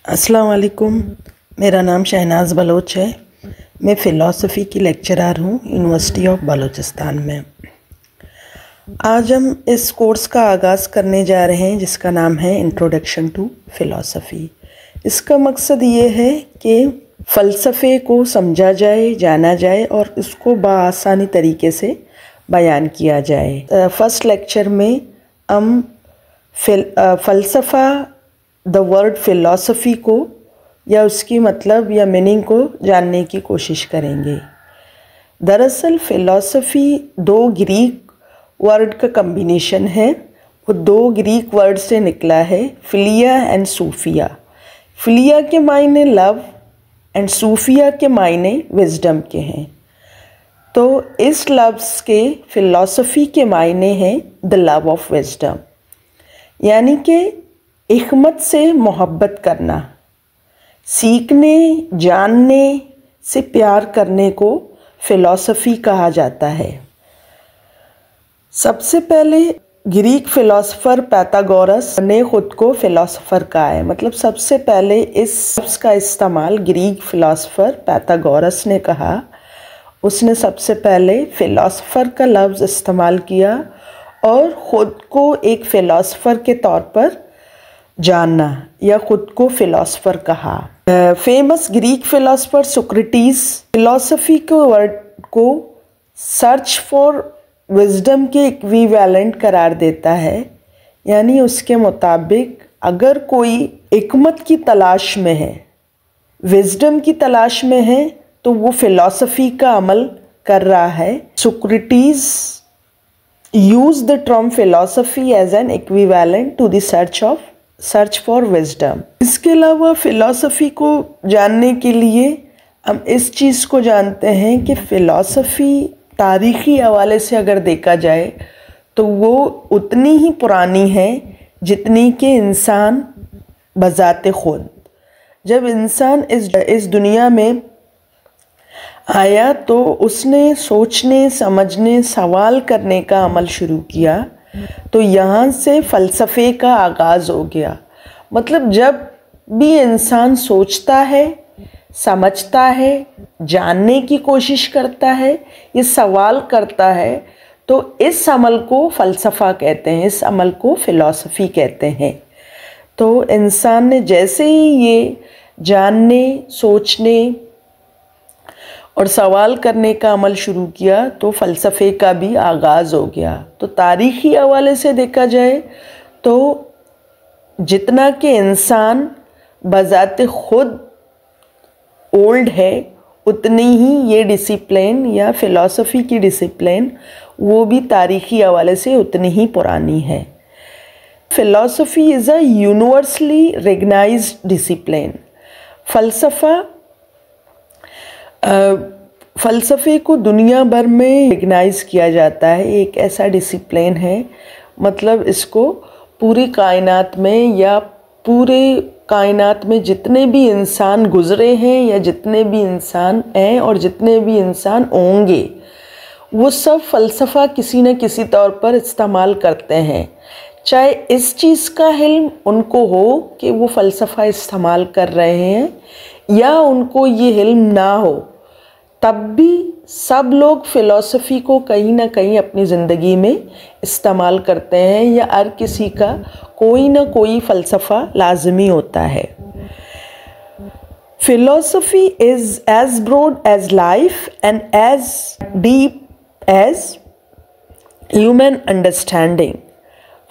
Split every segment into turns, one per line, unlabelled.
अस्सलाम वालेकुम। मेरा नाम शहनाज बलोच है। मैं फ़िलासफ़ी की लेक्चरर हूँ यूनिवर्सिटी ऑफ बलूचिस्तान में। आज हम इस कोर्स का आगाज़ करने जा रहे हैं जिसका नाम है इंट्रोडक्शन टू फ़िलासफ़ी। इसका मकसद ये है कि फ़लसफ़े को समझा जाए, जाना जाए और इसको बआसानी तरीके से बयान किया जाए। फ़र्स्ट लेक्चर में हम फ़लसफ़ा द वर्ड फ़िलासफ़ी को या उसकी मतलब या मीनिंग को जानने की कोशिश करेंगे। दरअसल फ़िलासफ़ी दो ग्रीक वर्ड का कम्बिनेशन है। वो दो ग्रीक वर्ड से निकला है, फ़िलिया एंड सूफिया। फ़िलिया के मायने लव एंड सूफिया के मायने विजडम के हैं। तो इस लफ्ज़ के फ़िलासफ़ी के मायने हैं द लव ऑफ विजडम, यानी कि हिकमत से मोहब्बत करना, सीखने जानने से प्यार करने को फ़िलासफ़ी कहा जाता है। सबसे पहले ग्रीक फ़िलासफ़र पाइथागोरस ने ख़ुद को फ़िलासफ़र कहा है। मतलब सबसे पहले इस लफ्ज़ का इस्तेमाल ग्रीक फ़िलासफ़र पाइथागोरस ने कहा। उसने सबसे पहले फ़िलासफ़र का लफ्ज़ इस्तेमाल किया और ख़ुद को एक फ़िलासफ़र के तौर पर जानना या ख़ुद को फ़िलासफ़र कहा। Famous Greek philosopher Socrates philosophy के वर्ड को सर्च फॉर विजडम के इक्विवेलेंट करार देता है। यानी उसके मुताबिक अगर कोई हिकमत की तलाश में है, विजडम की तलाश में है, तो वो फ़िलासफ़ी का अमल कर रहा है। Socrates use the term philosophy as an equivalent to the search for wisdom. इसके अलावा फ़िलासफ़ी को जानने के लिए हम इस चीज़ को जानते हैं कि फ़िलासफ़ी तारीख़ी हवाले से अगर देखा जाए तो वो उतनी ही पुरानी है जितनी कि इंसान बज़ाते ख़ुद। जब इंसान इस दुनिया में आया तो उसने सोचने समझने सवाल करने का अमल शुरू किया। तो यहाँ से फ़लसफ़े का आगाज़ हो गया। मतलब जब भी इंसान सोचता है, समझता है, जानने की कोशिश करता है, ये सवाल करता है, तो इस अमल को फ़लसफ़ा कहते हैं, इस अमल को फ़िलासफ़ी कहते हैं। तो इंसान ने जैसे ही ये जानने, सोचने और सवाल करने का अमल शुरू किया तो फ़लसफ़े का भी आगाज़ हो गया। तो तारीख़ी हवाले से देखा जाए तो जितना कि इंसान बज़ाते ख़ुद ओल्ड है, उतनी ही ये डिसिप्लिन या फ़िलासफ़ी की डिसिप्लिन वो भी तारीख़ी हवाले से उतनी ही पुरानी है। Philosophy is a universally recognised discipline. फ़लसफ़े को दुनिया भर में रिकग्नाइज़ किया जाता है। एक ऐसा डिसिप्लिन है, मतलब इसको पूरी कायनात में या पूरे कायनात में जितने भी इंसान गुज़रे हैं या जितने भी इंसान हैं और जितने भी इंसान होंगे, वो सब फ़लसफ़ा किसी न किसी तौर पर इस्तेमाल करते हैं। चाहे इस चीज़ का इल्म उनको हो कि वो फ़लसफ़ा इस्तेमाल कर रहे हैं या उनको ये इल्म ना हो, तब भी सब लोग फ़िलासफ़ी को कहीं ना कहीं अपनी ज़िंदगी में इस्तेमाल करते हैं या हर किसी का कोई ना कोई फ़लसफ़ा लाज़मी होता है। Philosophy is as broad as life and as deep as human understanding.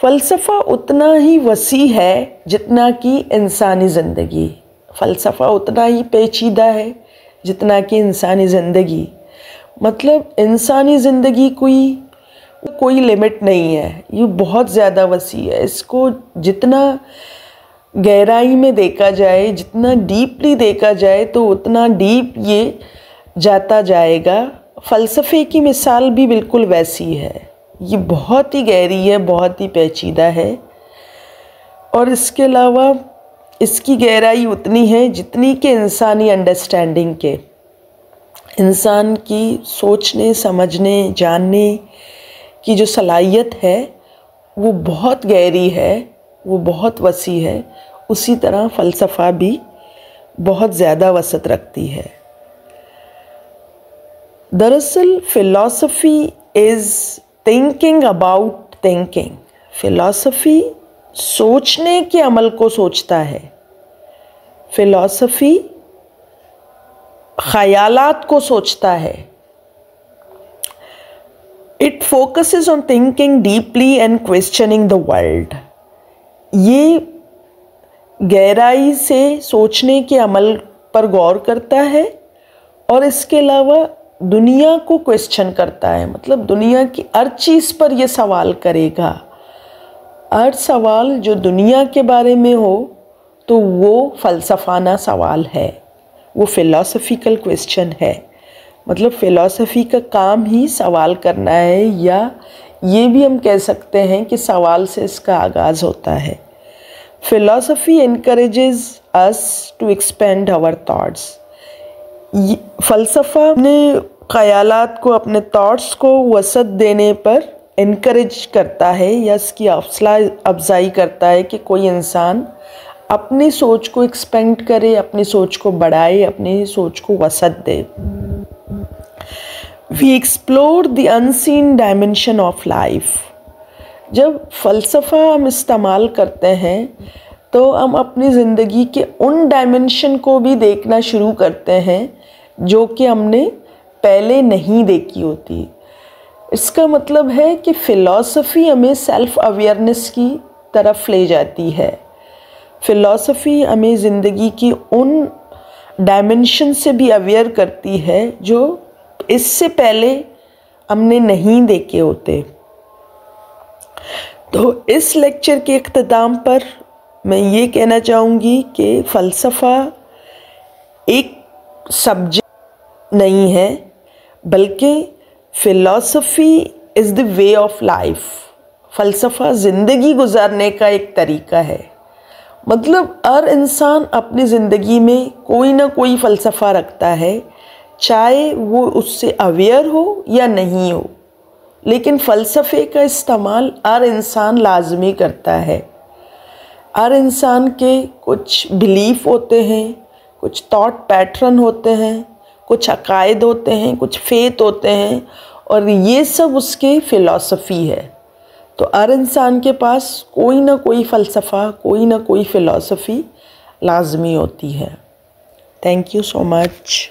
फ़लसफ़ा उतना ही वसी है जितना कि इंसानी ज़िंदगी। फ़लसफ़ा उतना ही पेचीदा है जितना कि इंसानी ज़िंदगी। मतलब इंसानी ज़िंदगी कोई लिमिट नहीं है, ये बहुत ज़्यादा वसी है। इसको जितना गहराई में देखा जाए, जितना डीपली देखा जाए तो उतना डीप ये जाता जाएगा। फ़लसफ़े की मिसाल भी बिल्कुल वैसी है। ये बहुत ही गहरी है, बहुत ही पेचीदा है और इसके अलावा इसकी गहराई उतनी है जितनी कि इंसानी अंडरस्टैंडिंग के, इंसान की सोचने समझने जानने की जो सलाहियत है वो बहुत गहरी है, वो बहुत वसी है उसी तरह फ़लसफ़ा भी बहुत ज़्यादा वसअत रखती है। दरअसल philosophy is thinking about thinking. Philosophy सोचने के अमल को सोचता है। फ़िलॉसफ़ी ख़यालात को सोचता है। It focuses on thinking deeply and questioning the world. ये गहराई से सोचने के अमल पर गौर करता है और इसके अलावा दुनिया को क्वेश्चन करता है। मतलब दुनिया की हर चीज़ पर यह सवाल करेगा। हर सवाल जो दुनिया के बारे में हो तो वो फ़लसफ़ाना सवाल है, वो फ़िलॉसफ़िकल क्वेश्चन है। मतलब फ़िलॉसफ़ी का काम ही सवाल करना है, या ये भी हम कह सकते हैं कि सवाल से इसका आगाज़ होता है। Philosophy encourages us to expand our thoughts। फ़लसफ़ा अपने ख़यालात को, अपने थॉट्स को वसअत देने पर इनकरेज करता है या इसकी हौसला अफजाई करता है कि कोई इंसान अपनी सोच को एक्सपेंड करे, अपनी सोच को बढ़ाए, अपनी सोच को वसअत दे। We explore the unseen dimension of life। जब फ़लसफ़ा हम इस्तेमाल करते हैं तो हम अपनी ज़िंदगी के उन डायमेंशन को भी देखना शुरू करते हैं जो कि हमने पहले नहीं देखी होती। इसका मतलब है कि फ़िलॉसफ़ी हमें सेल्फ़ अवेयरनेस की तरफ ले जाती है। फ़िलॉसफ़ी हमें ज़िंदगी की उन डायमेंशन से भी अवेयर करती है जो इससे पहले हमने नहीं देखे होते। तो इस लेक्चर के इख्तिताम पर मैं ये कहना चाहूँगी कि फ़लसफ़ा एक सब्जेक्ट नहीं है, बल्कि philosophy is the way of life. फ़लसफ़ा ज़िंदगी गुजारने का एक तरीका है। मतलब हर इंसान अपनी ज़िंदगी में कोई ना कोई फ़लसफ़ा रखता है, चाहे वो उससे अवेयर हो या नहीं हो, लेकिन फ़लसफ़े का इस्तेमाल हर इंसान लाजमी करता है। हर इंसान के कुछ बिलीफ होते हैं, कुछ थॉट पैटर्न होते हैं, कुछ अकायद होते हैं, कुछ फेथ होते हैं, और ये सब उसके फ़िलॉसफ़ी है। तो हर इंसान के पास कोई ना कोई फ़लसफ़ा, कोई ना कोई फ़िलॉसफ़ी लाजमी होती है। Thank you so much.